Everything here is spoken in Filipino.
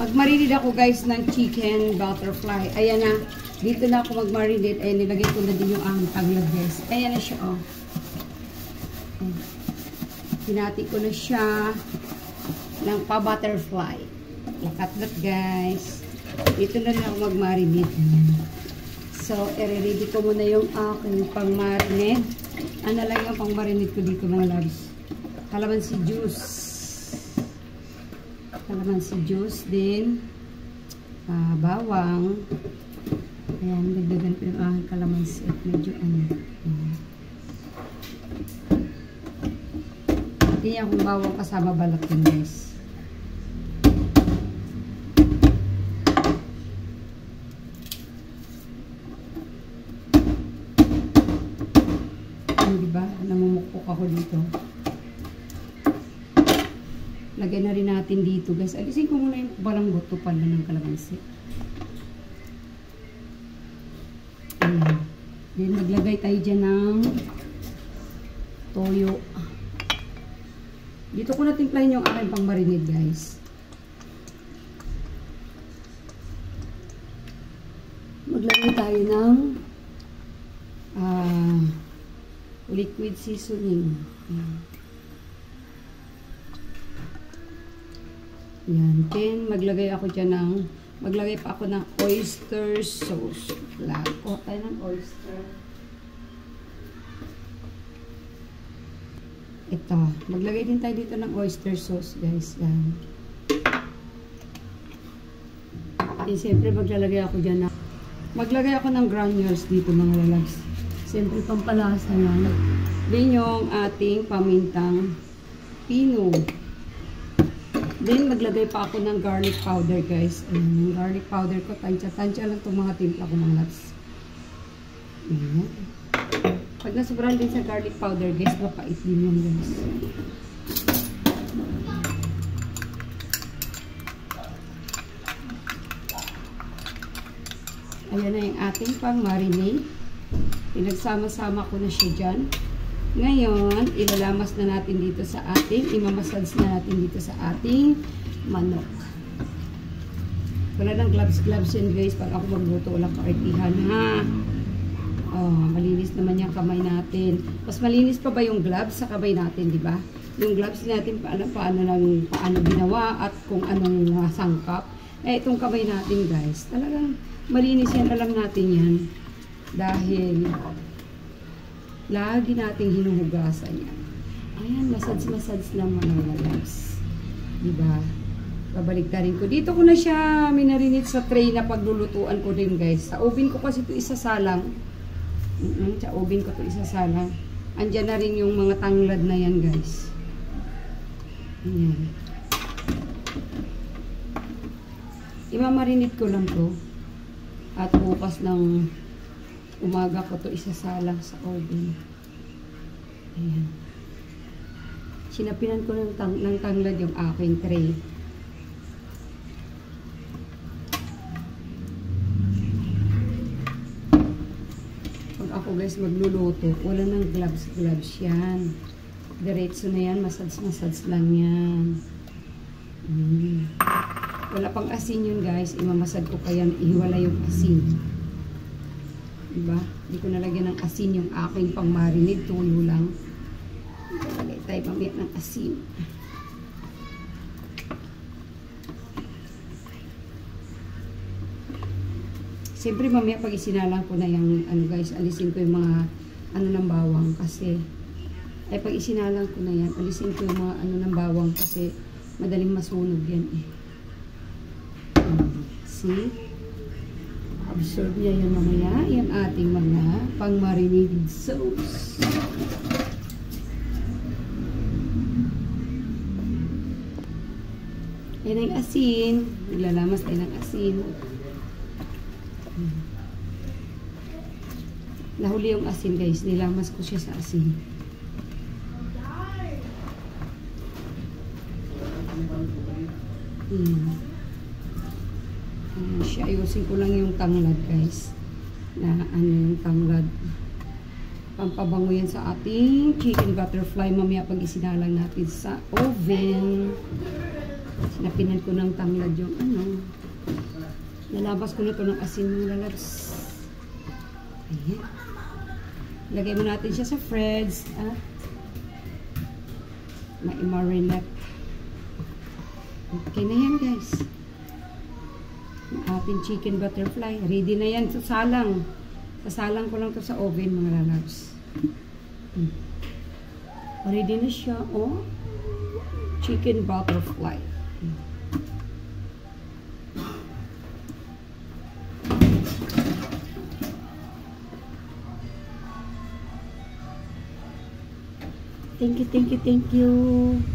Magmarinate ako guys ng chicken butterfly. Ayan na. Dito na ako magmarinate. Ayan, nilagay ko na din yung tanglad guys. Ayan na siya oh. Hinati ko na siya ng pa-butterfly. Lakatlat guys. Dito na rin ako magmarinate. So, i-ready ko muna yung aking pang-marinate. Ano lang yung pang-marinate ko dito mga loves? Calamansi juice. Calamansi juice din. Bawang. Ayan, dagdagan ko yung aking calamansi at medyo ano. Hindi akong bawang kasama balat yun guys. Diba? Namumukpok ako dito. Lagyan na rin natin dito guys. Alisin ko muna yung balang buto pala ng kalamansi. Ayan. Then maglagay tayo dyan ng toyo. Dito ko na timplahin yung aking pang marinade guys. Maglagay tayo ng liquid seasoning. Yan. Then, maglagay pa ako ng oyster sauce. Kuha tayo ng oyster. Ito. Maglagay din tayo dito ng oyster sauce, guys. Yan. Then, siyempre, maglagay ako ng granules dito, mga lalags. Siyempre, pampalasa lang. Then, yung ating pamintang pino. Then, maglagay pa ako ng garlic powder, guys. Yung garlic powder ko, tansya-tansya lang itong mga timpla ko, mga loves. Ayan. Pag nasobrahan din sa garlic powder, guys, mapait din yun, guys. Ayan na yung ating pang-marinate. Pinagsama-sama ko na siya dyan. Ngayon, ilalamas na natin dito sa ating, imamassage na natin dito sa ating manok. Wala ng gloves yan guys. Pag ako magluto, walang kaartihan ha. Oh, malinis naman yung kamay natin. Mas malinis pa ba yung gloves sa kamay natin, di ba? Yung gloves natin, paano ginawa at kung anong sangkap. Itong kamay natin guys, talagang malinis yan. Alam natin yan. Dahil lagi nating hinuhugasan yan. Ayan, massage lang mga loves. Diba? Babalik na rin ko. Dito ko na siya minarinate sa tray na paglulutuan ko din guys. Sa oven ko kasi ito isasalang. Sa oven ko ito isasalang. Andyan na rin yung mga tanglad na yan guys. Ayan. Imamarinate ko lang to. At bukas ng umaga ko to isasalang sa oven. Ayan. Sinapinan ko ng tanglad yung aking tray. Pag ako guys magluluto, wala ng gloves yan. Diretso na yan, massage lang yan. Wala pang asin yun guys, imamasad ko kaya ihiwala yung asin. Diba? Hindi ko nalagyan ng asin yung aking pang-marinade. Tulo lang. Lagay tayo mamaya ng asin. Siyempre mamaya pag isinalang ko na yung guys, alisin ko yung mga ng bawang kasi pag isinalang ko na yan, alisin ko yung mga ng bawang kasi madaling masunog yan eh. See? Absorb niya yun mamaya, yung ating mga pang-marinated sauce. Yan ang asin. Naglalamas tayo ng asin. Nahuli yung asin guys. Nilamas ko siya sa asin. Siya, ayusin ko lang yung tanglad guys, na yung tanglad, pampabango yan sa ating chicken butterfly mamaya pag isinalang natin sa oven. Sinapinan ko ng tanglad yung ano. Nalabas ko na ito ng asin ng lalabs. Ayan. Lagay mo natin siya sa fridge. Ma-marinate. Okay na yan, guys. Ang ating chicken butterfly. Ready na yan sa salang. Sasalang ko lang to sa oven, mga lalabs. Ready na siya, oh. Chicken butterfly. Thank you, thank you, thank you.